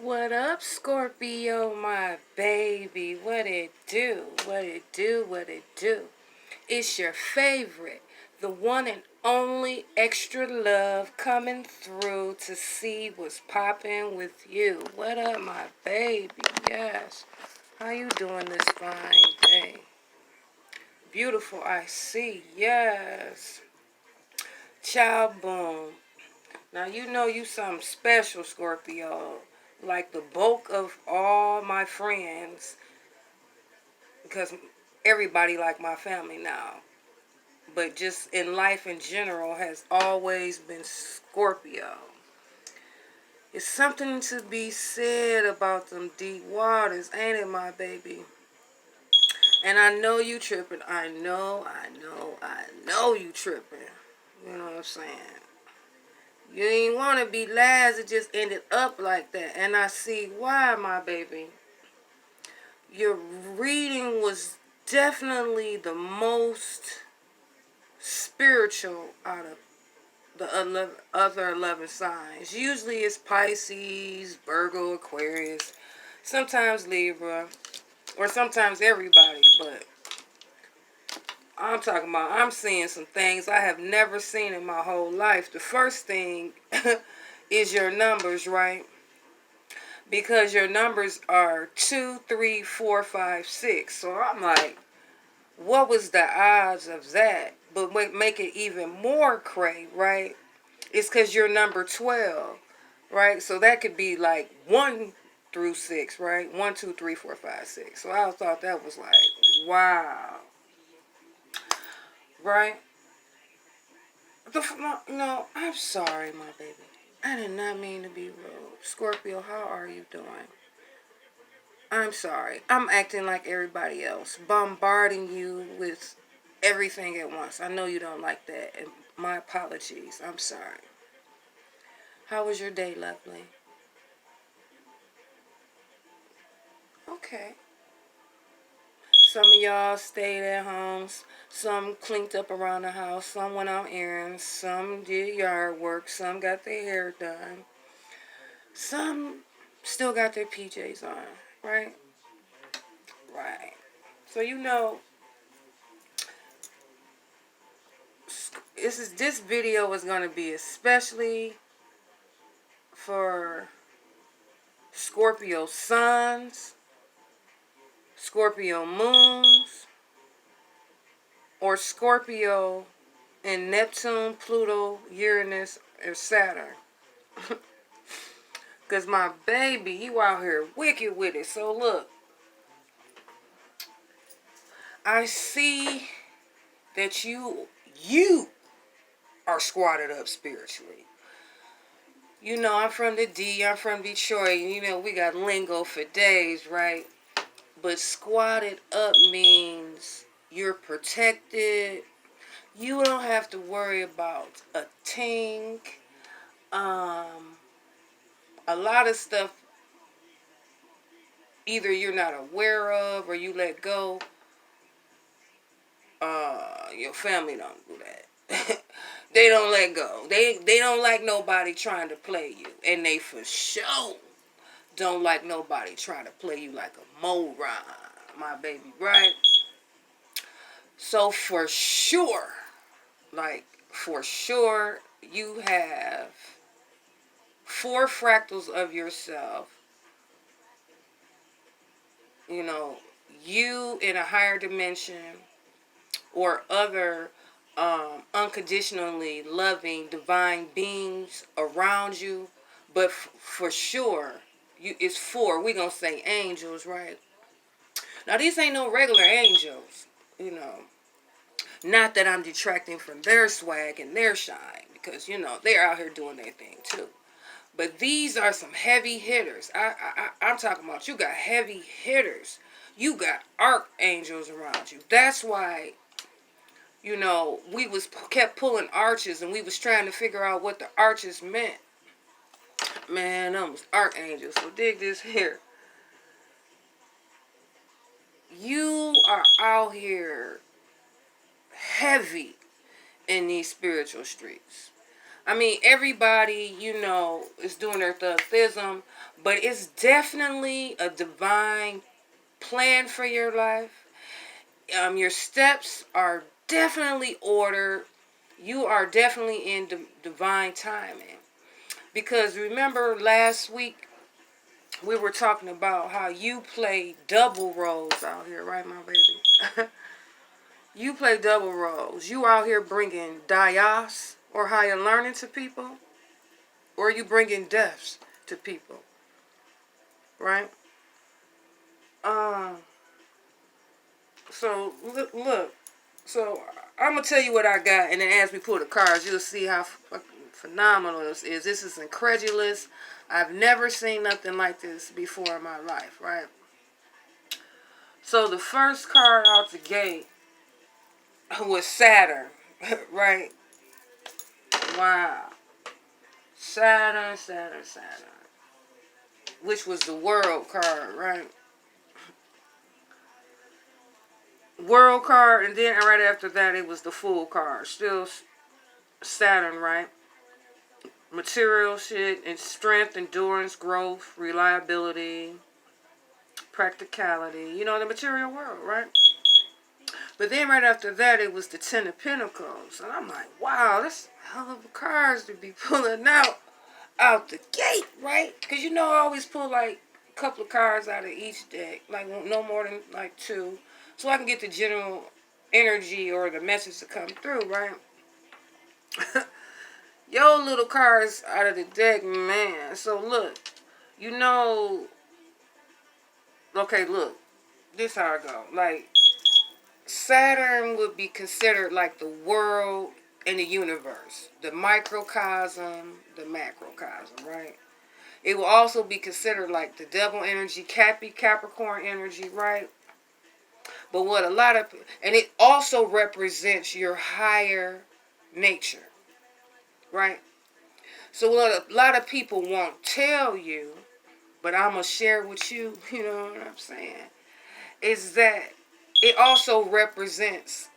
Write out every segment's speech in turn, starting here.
What up, Scorpio, my baby? What it do? What it do? What it do? It's your favorite, the one and only extra love coming through to see what's popping with you. What up, my baby? Yes. How you doing this fine day? Beautiful, I see. Yes. Child boom. Now you know you something special, Scorpio. Like the bulk of all my friends, because everybody like my family now. But just in life in general has always been Scorpio. It's something to be said about them deep waters, ain't it, my baby? And I know you tripping. I know you tripping. You know what I'm saying? You ain't want to be last. It just ended up like that. And I see why, my baby. Your reading was definitely the most spiritual out of the other 11 signs. Usually it's Pisces, Virgo, Aquarius, sometimes Libra, or sometimes everybody. But I'm talking about, I'm seeing some things I have never seen in my whole life. The first thing is your numbers, right? Because your numbers are 2, 3, 4, 5, 6. So I'm like, what was the odds of that? But make it even more cray, right? It's because you're number 12, right? So that could be like 1 through 6, right? 1, 2, 3, 4, 5, 6. So I thought that was like, wow, right? No, I'm sorry, my baby. I did not mean to be rude. Scorpio, how are you doing? I'm sorry. I'm acting like everybody else, bombarding you with everything at once. I know you don't like that. And my apologies. I'm sorry. How was your day, lovely? Okay. Some of y'all stayed at home. Some cleaned up around the house. Some went out errands. Some did yard work. Some got their hair done. Some still got their PJs on. Right? Right. So you know, this video is going to be especially for Scorpio suns, Scorpio moons, or Scorpio in Neptune, Pluto, Uranus, or Saturn. Because my baby, you out here wicked with it. So look, I see that you are squatted up spiritually. You know, I'm from the D, I'm from Detroit. You know, we got lingo for days, right? But squatted up means you're protected. You don't have to worry about a ting. A lot of stuff either you're not aware of or you let go. Your family don't do that. They don't let go. They don't like nobody trying to play you. And they for sure don't like nobody trying to play you like a moron, my baby, right? So for sure, you have 4 fractals of yourself. You know, you in a higher dimension or other unconditionally loving divine beings around you. But for sure, it's 4. We're going to say angels, right? Now, these ain't no regular angels, you know. Not that I'm detracting from their swag and their shine, because, you know, they're out here doing their thing, too. But these are some heavy hitters. I'm talking about you got heavy hitters. You got archangels around you. That's why, you know, we kept pulling arches and we was trying to figure out what the arches meant. Man, them was archangels. So dig this here. You are out here heavy in these spiritual streets. I mean, everybody, is doing their thuggism, but it's definitely a divine plan for your life. Your steps are definitely ordered. You are definitely in divine timing. Because remember last week we were talking about how you play double roles out here, right, my baby? You play double roles. You out here bringing dias or higher learning to people, or you bringing deaths to people, right? Um. So look. So I'm gonna tell you what I got, and then as we pull the cards, you'll see how phenomenal this is. This is incredulous. I've never seen nothing like this before in my life, right? So the first card out the gate was Saturn, right? Wow. Saturn, Saturn, Saturn. Which was the world card, right? World card, and then right after that it was the Fool card. Still Saturn, right? Material shit and strength, endurance, growth, reliability, practicality. The material world, right? But then right after that it was the Ten of Pentacles. And I'm like, wow, that's a hell of a cards to be pulling out the gate, right? Because I always pull like a couple of cards out of each deck, like no more than like two, so I can get the general energy or the message to come through, right? Yo, little cards out of the deck, man. So look, okay, look, this how I go. Like, Saturn would be considered like the world and the universe, the microcosm, the macrocosm, right? It will also be considered like the devil energy, Capricorn energy, right? But and it also represents your higher nature, right? So what a lot of people won't tell you, but I'm going to share with you, you know what I'm saying, is that it also represents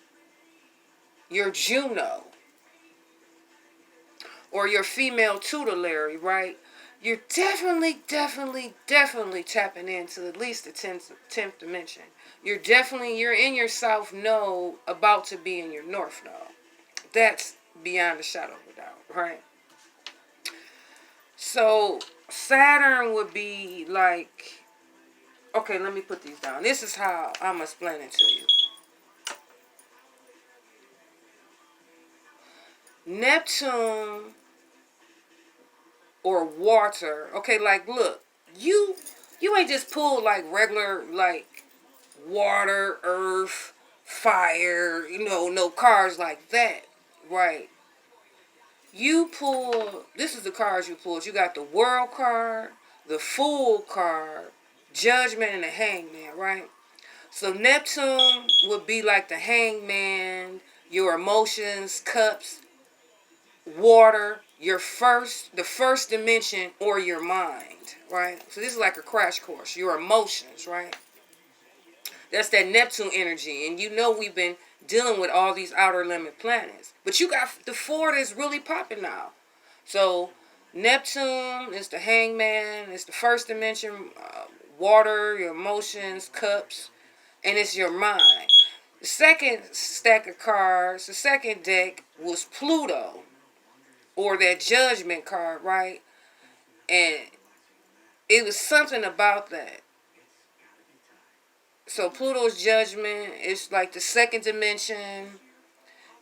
your Juno or your female tutelary, right? You're definitely, definitely, definitely tapping into at least the 10th dimension. You're in your South Node about to be in your North Node. That's beyond a shadow of a doubt, right? So Saturn would be like, okay, let me put these down. This is how I'm explaining to you. Neptune or water. Okay, like look, you ain't just pulled like regular like water, earth, fire, no cards like that, right? This is the cards you pulled. You got the World card, the Fool card, Judgment, and the Hangman, right? So Neptune would be like the Hangman, your emotions, cups, water, the first dimension, or your mind, right? So this is like a crash course, your emotions, right? That's that Neptune energy. And we've been dealing with all these outer limit planets. But you got the four that's really popping now. So Neptune is the Hangman. It's the first dimension, water, your emotions, cups, and it's your mind. The second stack of cards, the second deck was Pluto, or that Judgment card, right? And it was something about that. So Pluto's Judgment is like the second dimension.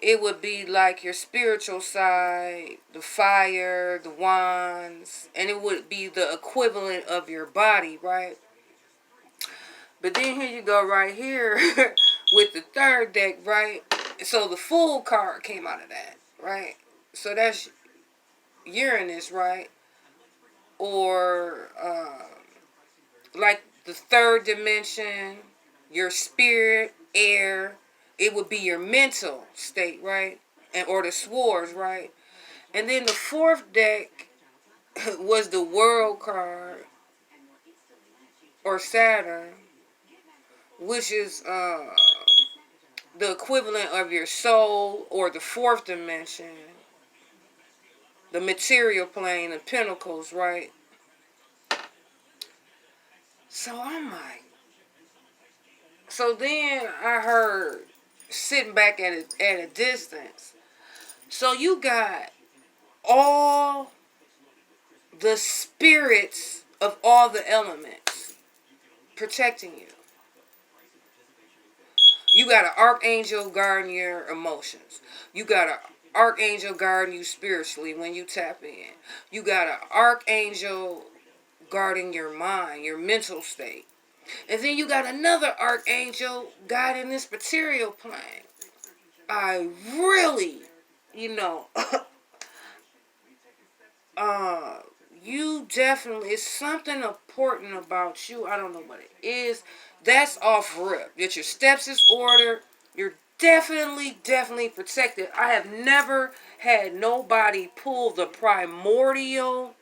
It would be like your spiritual side, the fire, the wands, and it would be the equivalent of your body, right? But then here you go right here with the third deck, right? So the Fool card came out of that, right? So that's Uranus, right? Or like the third dimension, your spirit, air. It would be your mental state, right? Or the swords, right? And then the fourth deck was the World card, or Saturn, which is the equivalent of your soul or the fourth dimension. the material plane, the pentacles, right? So I'm like, so then I heard sitting back at a distance. So you got all the spirits of all the elements protecting you. You got an archangel guarding your emotions. You got an archangel guarding you spiritually when you tap in. You got an archangel guarding your mind, your mental state. And then you got another archangel guiding this material plane. I really, you know, you definitely, it's something important about you. I don't know what it is. That's off rip. That your steps is ordered. You're definitely protected. I have never had nobody pull the primordial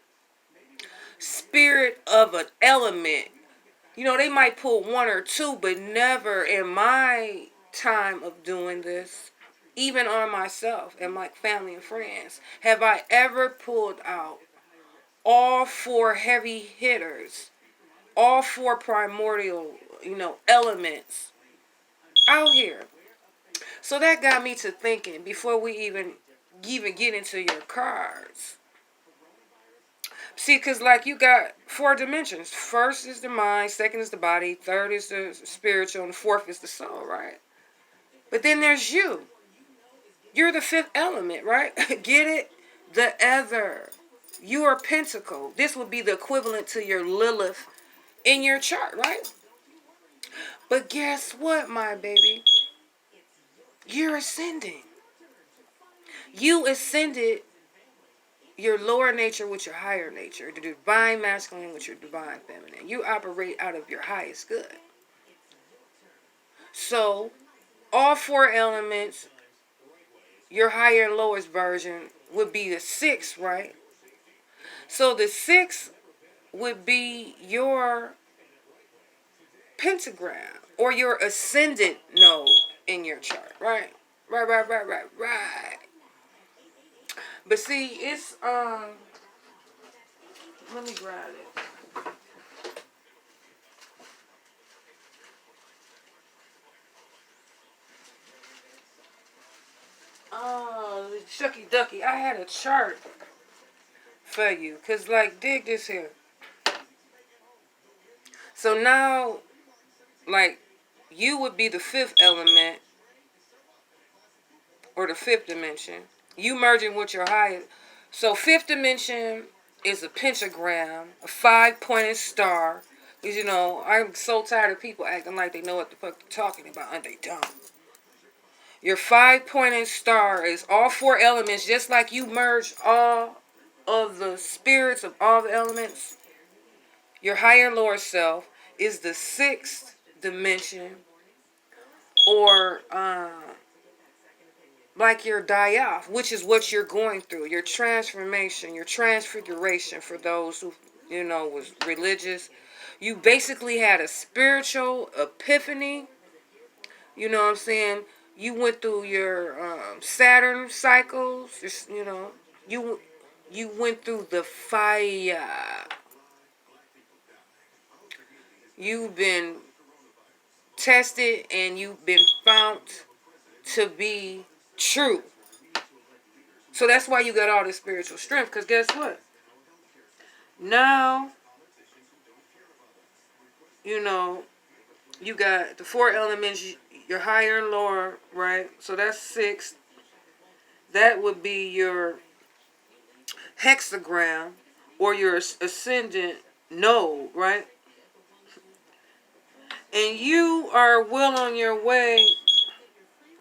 spirit of an element. You know, they might pull one or two, but never in my time of doing this, even on myself and my family and friends, have I ever pulled out all four heavy hitters, all four primordial, elements out here. So that got me to thinking before we even get into your cards. See, because like you got four dimensions. First is the mind, second is the body, third is the spiritual, and the fourth is the soul, right? But then there's you. You're the fifth element, right? Get it? The other. You are pentacle. This would be the equivalent to your Lilith in your chart, right? But guess what, my baby? You're ascending. You ascended your lower nature with your higher nature, the divine masculine with your divine feminine. You operate out of your highest good. So, all four elements, your higher and lowest version would be the sixth, right? So the sixth would be your pentagram or your ascendant node in your chart, right? Right. But see, it's let me grab it. Oh, shucky ducky. I had a chart for you. Because, like, dig this here. So now, like, you would be the fifth element or the fifth dimension. You merging with your highest. So, fifth dimension is a pentagram, a five-pointed star. Because, I'm so tired of people acting like they know what the fuck they're talking about, and they don't. Your five-pointed star is all four elements, just like you merge all of the spirits of all the elements. Your higher and lower self is the sixth dimension, or like your die-off, which is what you're going through, your transformation, your transfiguration for those who, was religious. You basically had a spiritual epiphany, you know what I'm saying? You went through your Saturn cycles, you went through the fire. You've been tested and you've been found to be true. So that's why you got all this spiritual strength. Because guess what? Now, you got the four elements, your higher and lower, right? So that's six. That would be your hexagram or your ascendant node, right? And you are well on your way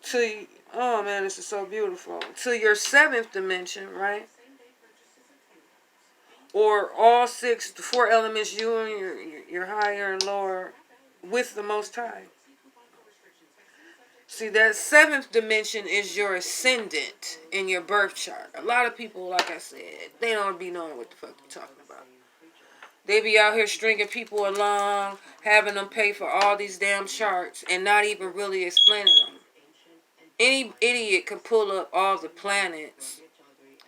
to, oh man, this is so beautiful, to your seventh dimension, right? Or all six, the four elements, you and your higher and lower with the Most High. See, that seventh dimension is your ascendant in your birth chart. A lot of people, like I said, they don't be knowing what the fuck they're talking about. They be out here stringing people along, having them pay for all these damn charts, and not even really explaining them. Any idiot can pull up all the planets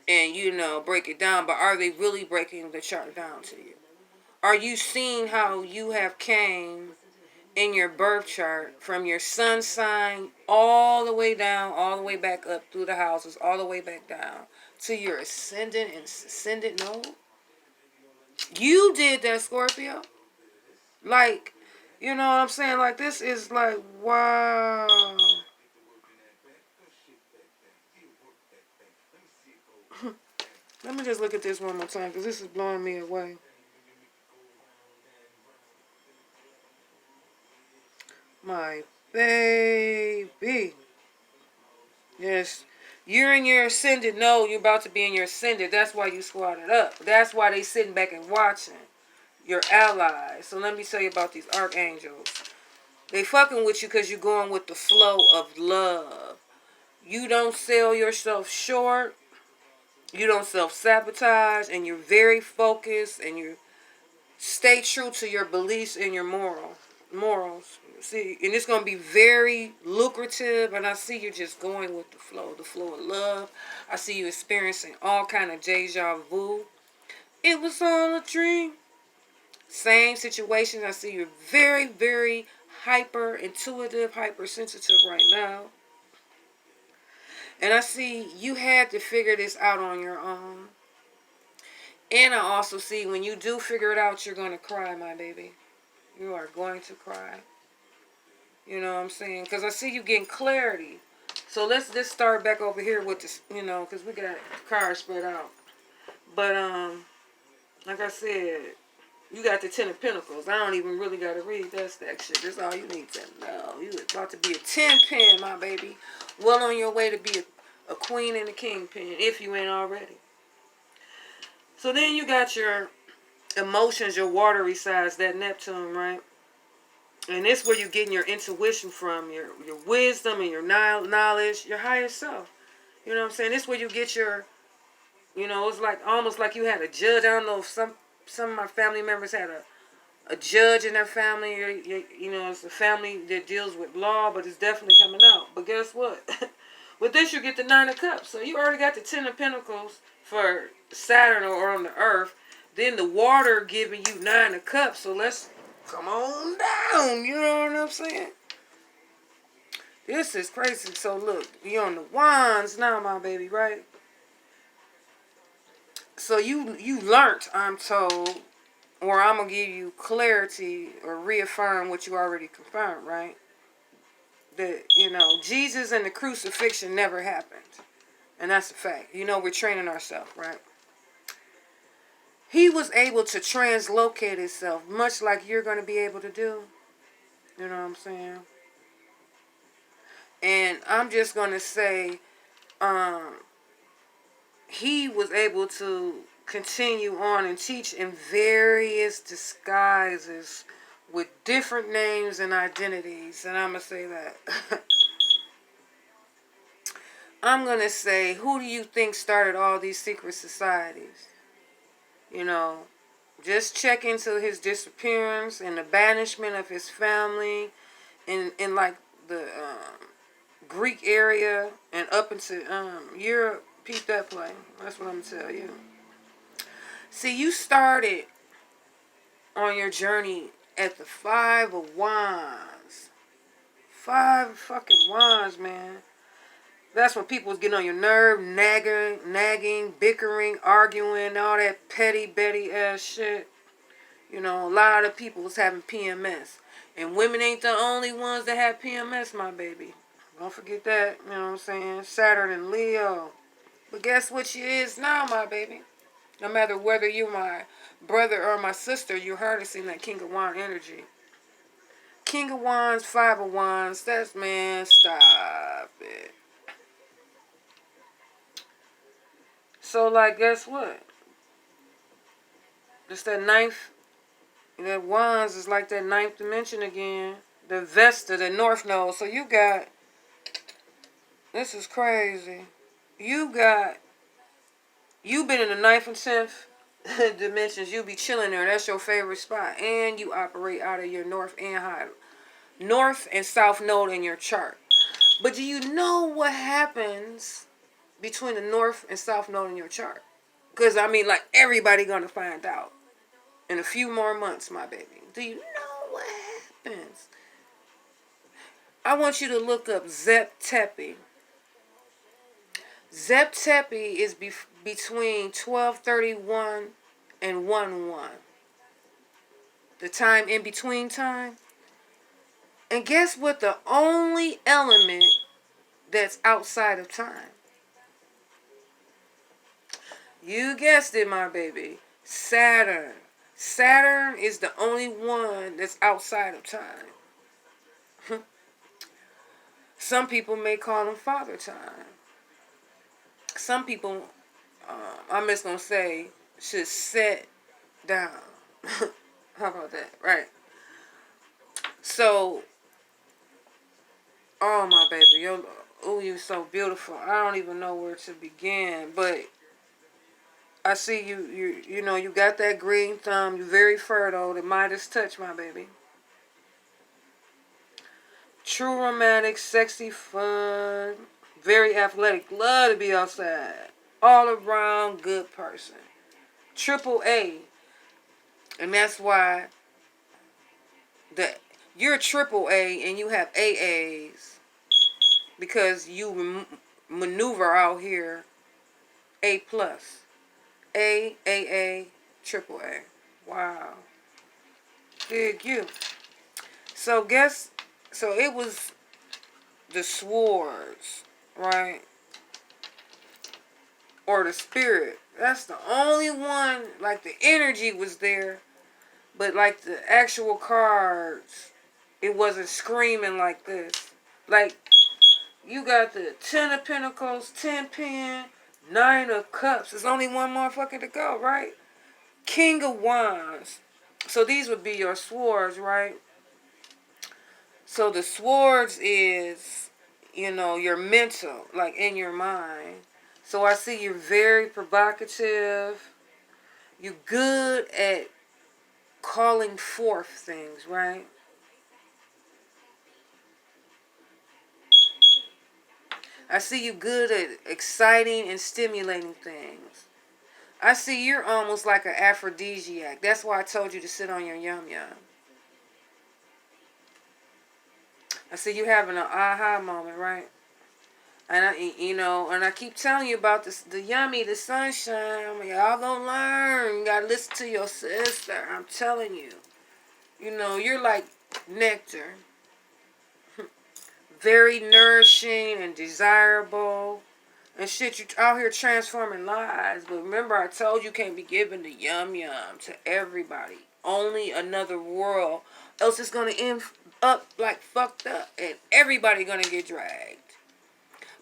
and, break it down, but are they really breaking the chart down to you? Are you seeing how you have came in your birth chart from your sun sign all the way down, all the way back up through the houses, all the way back down to your ascendant and ascendant node? You did that, Scorpio. Like, you know what I'm saying? Like, this is like, wow. Let me just look at this one more time because this is blowing me away. My baby. Yes. You're in your ascendant. No, you're about to be in your ascendant. That's why you squatted up. That's why they sitting back and watching. Your allies. So let me tell you about these archangels. They fucking with you because you're going with the flow of love. You don't sell yourself short. You don't self-sabotage. And you're very focused. And you stay true to your beliefs and your morals. See, and it's going to be very lucrative. And I see you just going with the flow of love. I see you experiencing all kind of deja vu. It was all a dream. Same situation. I see you're very, very hyper intuitive, hypersensitive right now. And I see you had to figure this out on your own. And I also see when you do figure it out, you're going to cry, my baby. You are going to cry. You know what I'm saying? Because I see you getting clarity. So let's just start back over here with this, because we got cards spread out. But, like I said, you got the Ten of Pentacles. I don't even really got to read that stack shit. That's all you need to know. You about to be a 10-pin, my baby. Well on your way to be a queen and a kingpin, if you ain't already. So then you got your emotions, your watery sides, that Neptune, right? And this is where you're getting your intuition from, your wisdom and your knowledge, your higher self. You know what I'm saying? This is where you get your, it's like almost like you had a judge. I don't know if some of my family members had a judge in their family. It's a family that deals with law, but it's definitely coming out. But guess what? With this, you get the Nine of Cups. So you already got the Ten of Pentacles for Saturn or on the Earth. Then the water giving you Nine of Cups. So let's come on down. You know what I'm saying? This is crazy. So look, you're on the Wands now, my baby, right? So you learnt, I'm told, or I'm going to give you clarity or reaffirm what you already confirmed, right? That, Jesus and the crucifixion never happened. And that's a fact. We're training ourselves, right? He was able to translocate himself, much like you're going to be able to do. You know what I'm saying? And I'm just going to say, he was able to continue on and teach in various disguises with different names and identities. And I'm going to say that. I'm going to say, who do you think started all these secret societies? Just check into his disappearance and the banishment of his family in like the Greek area and up into Europe. Peep that play. That's what I'm going to tell you. See, you started on your journey at the Five of Wands. 5 fucking wands, man. That's when people was getting on your nerve, nagging, bickering, arguing, all that petty, betty ass shit. A lot of people was having PMS. And women ain't the only ones that have PMS, my baby. Don't forget that, you know what I'm saying? Saturn and Leo. But guess what you is now, my baby? No matter whether you're my brother or my sister, you're harnessing that King of Wands energy. King of Wands, Five of Wands, that's, man, stop it. So, like, guess what? It's that ninth, that Wands is like that ninth dimension again. The Vesta, the North Node. So you got, this is crazy. You've been in the ninth and 10th dimensions. You be chilling there. That's your favorite spot. And you operate out of your North and South node in your chart. But do you know what happens between the North and South Node in your chart. Because, I mean, like, everybody going to find out in a few more months, my baby. Do you know what happens? I want you to look up Zep Tepi. Zep Tepi is between 12:31 and 1:1. The time in between time. And guess what? The only element that's outside of time. You guessed it, my baby. Saturn. Saturn is the only one that's outside of time. Some people may call him Father Time. Some people, I'm just going to say, should sit down. How about that? Right. So, oh my baby, you're so beautiful. I don't even know where to begin, but I see you got that green thumb. You're very fertile. The Midas touch, my baby. True romantic, sexy, fun, very athletic. Love to be outside. All around good person. Triple A. And that's why you're triple A and you have AAs. Because you maneuver out here A plus. A, triple A. Wow. Dig you. So it was the swords, right? Or the spirit. That's the only one, like the energy was there, but like the actual cards, it wasn't screaming like this. Like, you got the 10 of Pentacles, 10 pin, 9 of Cups. There's only one motherfucker to go, right? King of Wands. So these would be your swords, right? So the swords is, your mental, like in your mind. So I see you're very provocative. You're good at calling forth things, right? I see you good at exciting and stimulating things. I see you're almost like an aphrodisiac. That's why I told you to sit on your yum-yum. I see you having an aha moment, right? And I keep telling you about this, the yummy, the sunshine. Y'all gonna learn. You gotta listen to your sister. I'm telling you. You're like nectar. Very nourishing and desirable. And shit, you out here transforming lives. But remember, I told you can't be giving the yum-yum to everybody. Only another world. Else it's gonna end up like fucked up. And everybody gonna get dragged.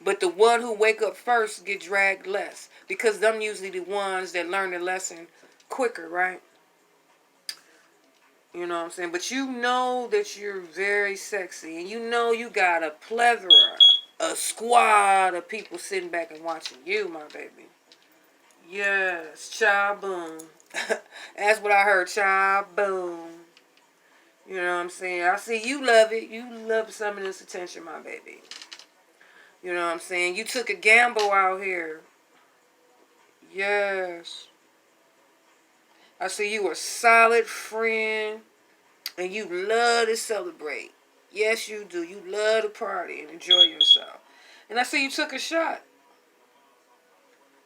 But the one who wake up first get dragged less. Because them usually the ones that learn the lesson quicker, right? You know what I'm saying? But you know that you're very sexy. And you got a plethora, a squad of people sitting back and watching you, my baby. Yes, child boom. That's what I heard, child boom. You know what I'm saying? I see you love it. You love some of this attention, my baby. You know what I'm saying? You took a gamble out here. Yes. I see you a solid friend. And you love to celebrate. Yes, you do. You love to party and enjoy yourself. And I see you took a shot.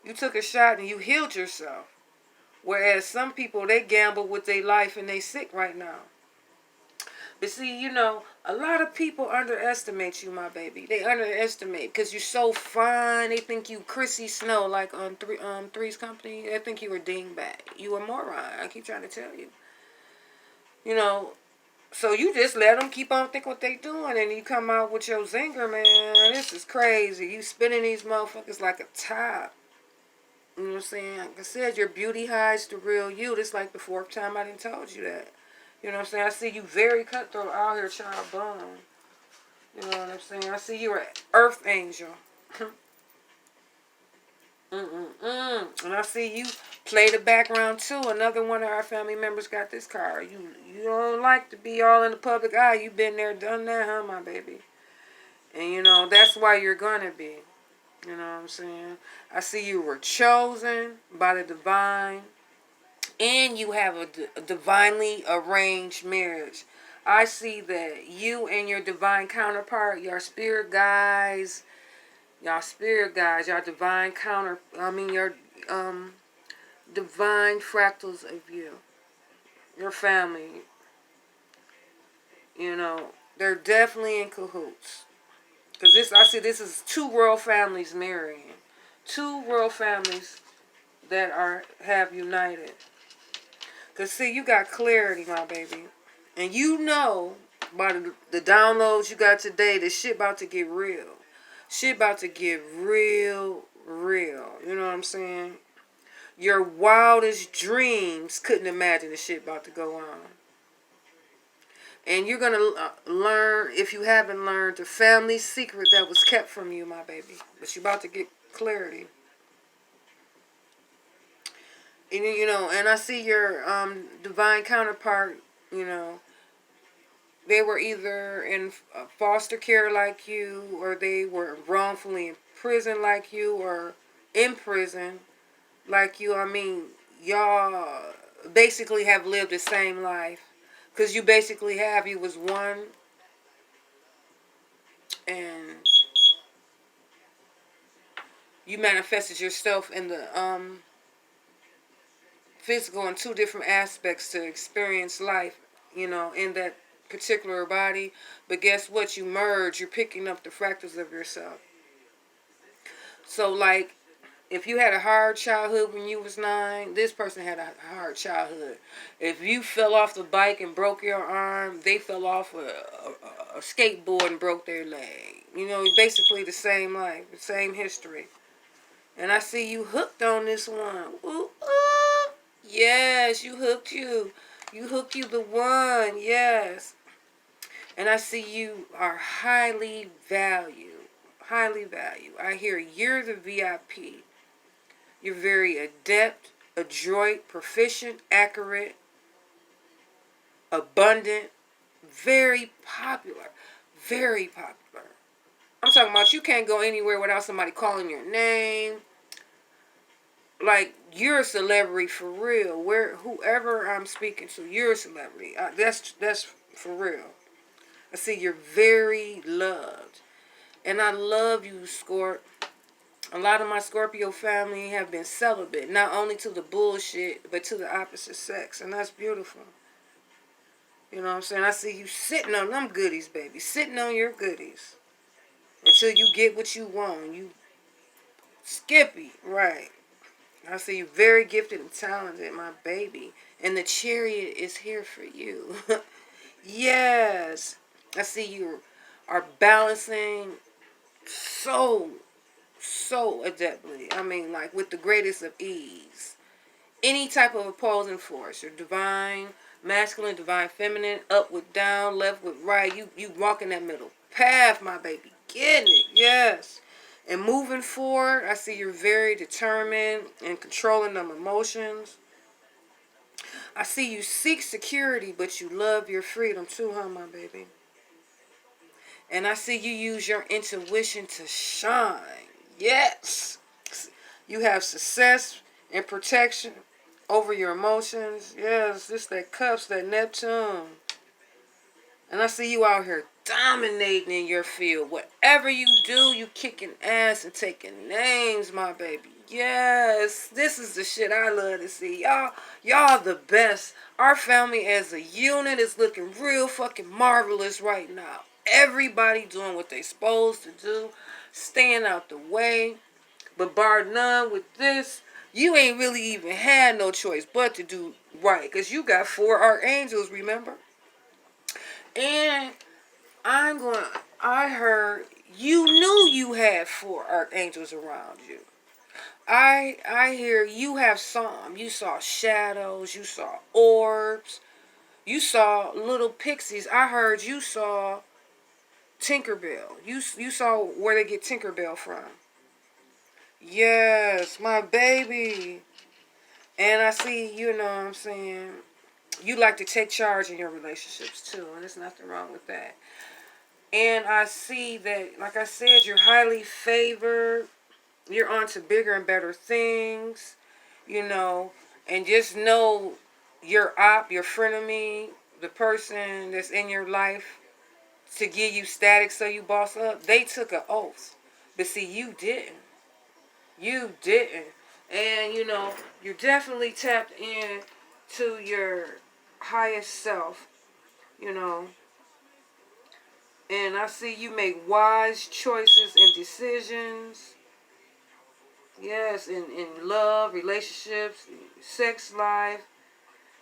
You took a shot and you healed yourself. Whereas some people, they gamble with their life and they sick right now. But see, a lot of people underestimate you, my baby. They underestimate because you're so fine. They think you Chrissy Snow, like on Three's Company. They think you a dingbat. You a moron. I keep trying to tell you. So you just let them keep on thinking what they doing, and you come out with your zinger, man. This is crazy. You spinning these motherfuckers like a top. You know what I'm saying? Like I said, your beauty hides the real you. This like the 4th time I done told you that. You know what I'm saying? I see you very cutthroat out here, child bone. You know what I'm saying? I see you're an earth angel. And I see you play the background too. Another one of our family members got this card. You don't like to be all in the public eye. You been there, done that, huh, my baby? And that's why you're gonna be. You know what I'm saying? I see you were chosen by the divine, and you have a divinely arranged marriage. I see that you and your divine counterpart, y'all spirit guys, y'all divine your um divine fractals of you, your family, you know, they're definitely in cahoots. Because I see this is two royal families marrying. Two royal families that have united. Because, see, you got clarity, my baby. And you know, by the downloads you got today, that shit about to get real. Shit about to get real, real. You know what I'm saying? Your wildest dreams couldn't imagine the shit about to go on. And you're going to learn, if you haven't learned, the family secret that was kept from you, my baby. But you're about to get clarity. And, you know, and I see your divine counterpart, you know, they were either in foster care like you, or they were wrongfully in prison like you, or in prison like you. I mean, y'all basically have lived the same life. Because you basically have. You was one. And you manifested yourself in the physical in two different aspects to experience life, you know, in that particular body. But guess what? You merge. You're picking up the fractals of yourself. So, like, if you had a hard childhood when you was 9, this person had a hard childhood. If you fell off the bike and broke your arm, they fell off a skateboard and broke their leg. You know, basically the same life, the same history. And I see you hooked on this one. Ooh, ooh. Yes, you hooked you. You hooked you the one. Yes. And I see you are highly valued. Highly valued. I hear you're the VIP. You're very adept, adroit, proficient, accurate, abundant, very popular. Very popular. I'm talking about you can't go anywhere without somebody calling your name. Like, you're a celebrity for real. Whoever I'm speaking to, you're a celebrity. That's for real. I see you're very loved. And I love you, Scorp. A lot of my Scorpio family have been celibate. Not only to the bullshit, but to the opposite sex. And that's beautiful. You know what I'm saying? I see you sitting on them goodies, baby. Sitting on your goodies. Until you get what you want. You skippy. Right. I see you very gifted and talented, my baby. And the chariot is here for you. Yes. I see you are balancing so adeptly. I mean, like, with the greatest of ease. Any type of opposing force. Your divine, masculine, divine, feminine, up with down, left with right. You walk in that middle path, my baby. Getting it. Yes. And moving forward, I see you're very determined and controlling them emotions. I see you seek security, but you love your freedom too, huh, my baby? And I see you use your intuition to shine. Yes. You have success and protection over your emotions. Yes, this that cups, that Neptune. And I see you out here dominating in your field. Whatever you do, you kicking ass and taking names, my baby. Yes, this is the shit I love to see. Y'all the best. Our family as a unit is looking real fucking marvelous right now. Everybody doing what they supposed to do. Staying out the way. But bar none with this, you ain't really even had no choice but to do right. Because you got 4 archangels, remember? And I heard you knew you had 4 archangels around you. I hear you have some. You saw shadows. You saw orbs. You saw little pixies. I heard you saw Tinkerbell. You saw where they get Tinkerbell from. Yes, my baby. And I see, you know what I'm saying, you like to take charge in your relationships too. And there's nothing wrong with that. And I see that, like I said, you're highly favored. You're on to bigger and better things, you know, and just know your your frenemy, the person that's in your life to give you static so you boss up, they took an oath. But see, you didn't. You didn't. And, you know, you're definitely tapped in to your highest self, you know. And I see you make wise choices and decisions. Yes, in love, relationships, sex life.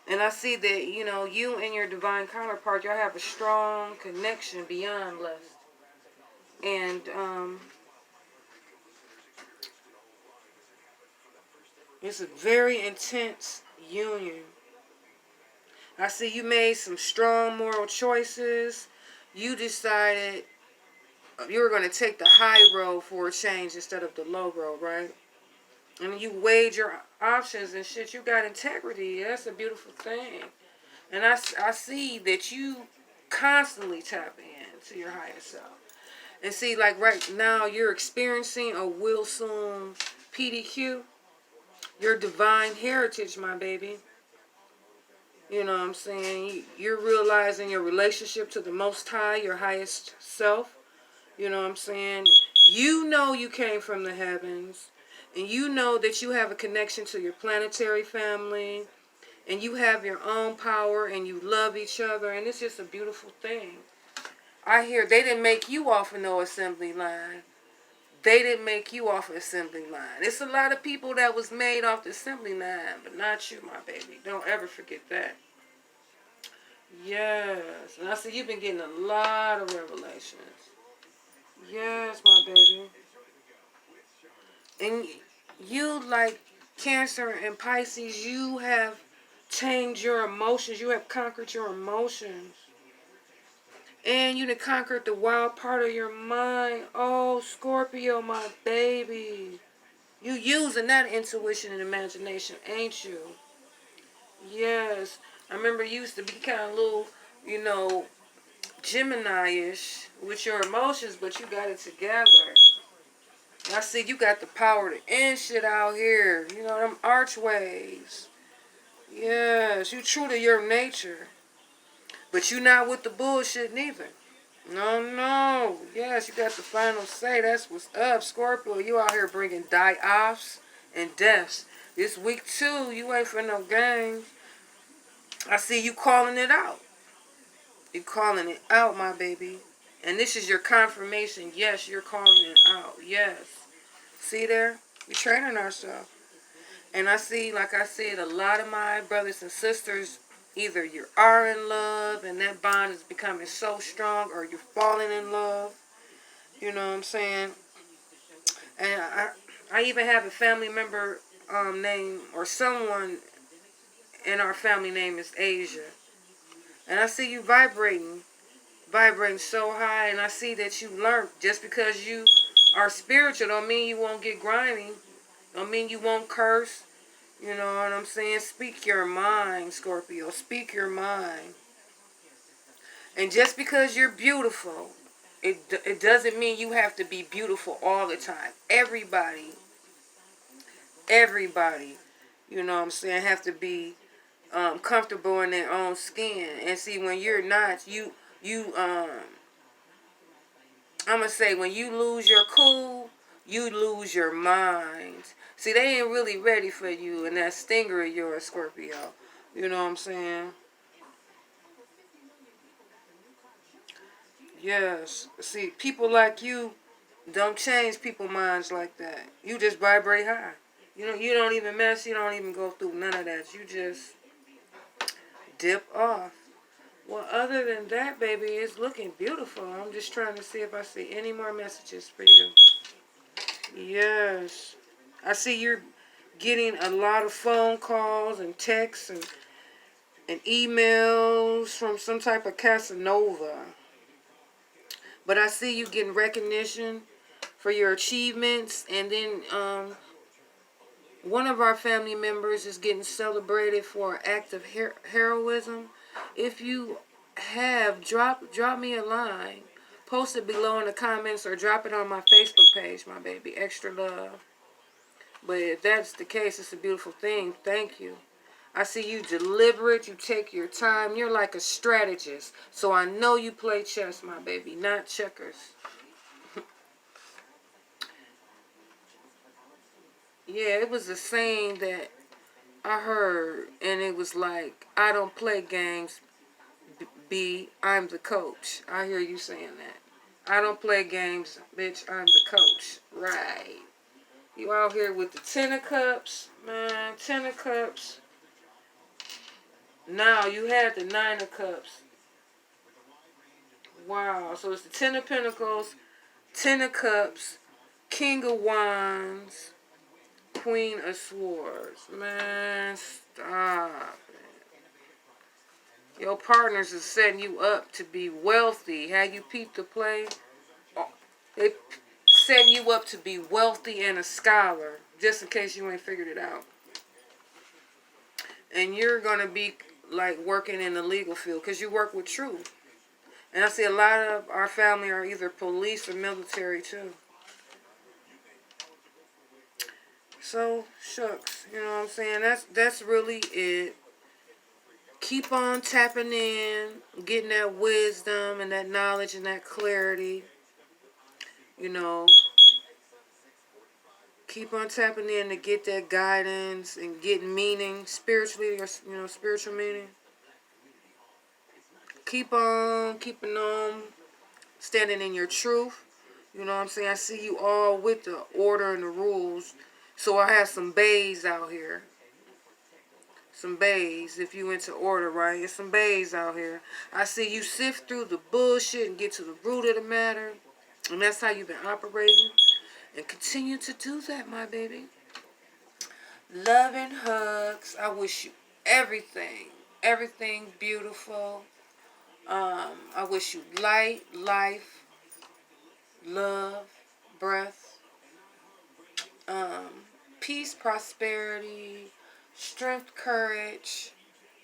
And I see that, you know, you and your divine counterpart, y'all have a strong connection beyond lust. And it's a very intense union. I see you made some strong moral choices. You decided you were going to take the high road for a change instead of the low road, right? And you weighed your options and shit. You got integrity. That's a beautiful thing. And I see that you constantly tap in to your higher self. And see, like right now, you're experiencing a will soon PDQ. Your divine heritage, my baby. You know what I'm saying? You're realizing your relationship to the Most High, your highest self. You know what I'm saying? You know you came from the heavens. And you know that you have a connection to your planetary family. And you have your own power. And you love each other. And it's just a beautiful thing. I hear they didn't make you off of no assembly line. They didn't make you off the assembly line. It's a lot of people that was made off the assembly line. But not you, my baby. Don't ever forget that. Yes. And I see you've been getting a lot of revelations. Yes, my baby. And you, like Cancer and Pisces, you have changed your emotions. You have conquered your emotions. And you have conquered the wild part of your mind. Oh, Scorpio, my baby. You using that intuition and imagination, ain't you? Yes. I remember you used to be kind of little, you know, Gemini-ish with your emotions, but you got it together. I see you got the power to end shit out here. You know, them archways. Yes, you true to your nature. But you not with the bullshit neither. No, no. Yes, you got the final say. That's what's up, Scorpio. You out here bringing die-offs and deaths. This week, too, you ain't for no games. I see you calling it out. You calling it out, my baby. And this is your confirmation. Yes, you're calling it out. Yes. See there? We're training ourselves. And I see, like I said, a lot of my brothers and sisters, either you are in love and that bond is becoming so strong, or you're falling in love. You know what I'm saying? And I even have a family member name, or someone in our family name is Asia. And I see you vibrating so high, and I see that you learned. Just because you are spiritual don't mean you won't get grimy. Don't mean you won't curse. You know what I'm saying? Speak your mind, Scorpio. Speak your mind. And just because you're beautiful, it doesn't mean you have to be beautiful all the time. Everybody, you know what I'm saying, have to be comfortable in their own skin. And see, when you're not, I'm going to say, when you lose your cool, you lose your mind. See, they ain't really ready for you and that stinger of yours, Scorpio. You know what I'm saying? Yes. See, people like you don't change people's minds like that. You just vibrate high. You don't even mess. You don't even go through none of that. You just dip off. Well, other than that, baby, it's looking beautiful. I'm just trying to see if I see any more messages for you. Yes. I see you're getting a lot of phone calls and texts and emails from some type of Casanova. But I see you getting recognition for your achievements. And then one of our family members is getting celebrated for an act of heroism. If you have, drop me a line. Post it below in the comments or drop it on my Facebook page, my baby. Extra love. But if that's the case, it's a beautiful thing. Thank you. I see you deliberate. You take your time. You're like a strategist. So I know you play chess, my baby, not checkers. Yeah, it was a saying that I heard, and it was like, I don't play games, B, I'm the coach. I hear you saying that. I don't play games, bitch, I'm the coach. Right. You out here with the 10 of cups, man, 10 of cups. Now you had the 9 of cups. Wow, so it's the 10 of pentacles, 10 of cups, king of wands, queen of swords. Man, stop it. Your partners is setting you up to be wealthy. Have you peeped the play? Oh, they setting you up to be wealthy and a scholar, just in case you ain't figured it out. And you're going to be like working in the legal field because you work with truth. And I see a lot of our family are either police or military too. So, shucks, you know what I'm saying? That's really it. Keep on tapping in, getting that wisdom and that knowledge and that clarity. You know, keep on tapping in to get that guidance and getting meaning spiritually, or spiritual meaning. Keep on keeping on standing in your truth. You know what I'm saying? I see you all with the order and the rules. So I have some bays out here. Some bays, if you into order, right? There's some bays out here. I see you sift through the bullshit and get to the root of the matter. And that's how you've been operating. And continue to do that, my baby. Love and hugs. I wish you everything. Everything beautiful. I wish you light, life, love, breath, peace, prosperity, strength, courage,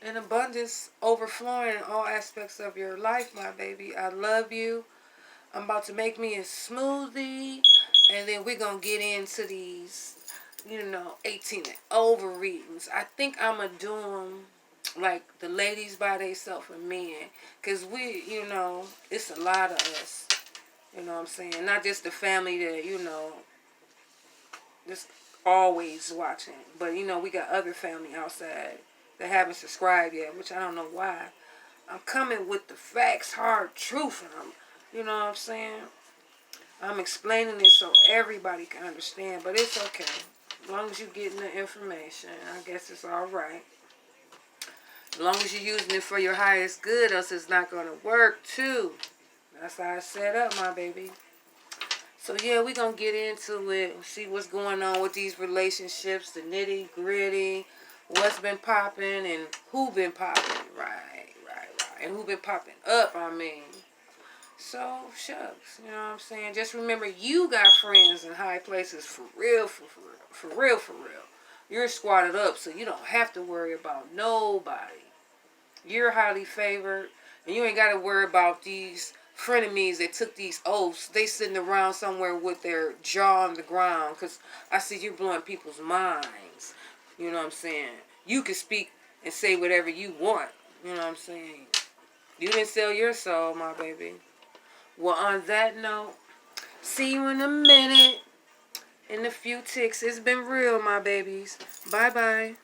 and abundance overflowing in all aspects of your life, my baby. I love you. I'm about to make me a smoothie, and then we're going to get into these, 18 and over readings. I think I'm going to do them like the ladies by themselves and men, because we, it's a lot of us, you know what I'm saying? Not just the family that, just always watching, but, we got other family outside that haven't subscribed yet, which I don't know why. I'm coming with the facts, hard truth, and you know what I'm saying? I'm explaining it so everybody can understand, but it's okay. As long as you're getting the information, I guess it's all right. As long as you're using it for your highest good, else it's not going to work, too. That's how it's set up, my baby. So, yeah, we're going to get into it and see what's going on with these relationships, the nitty-gritty, what's been popping and who been popping. Right. And who been popping up, I mean. So, shucks, you know what I'm saying? Just remember, you got friends in high places for real, for real. You're squatted up, so you don't have to worry about nobody. You're highly favored, and you ain't got to worry about these frenemies that took these oaths. They sitting around somewhere with their jaw on the ground, because I see you blowing people's minds. You know what I'm saying? You can speak and say whatever you want. You know what I'm saying? You didn't sell your soul, my baby. Well, on that note, see you in a minute. In a few ticks. It's been real, my babies. Bye-bye.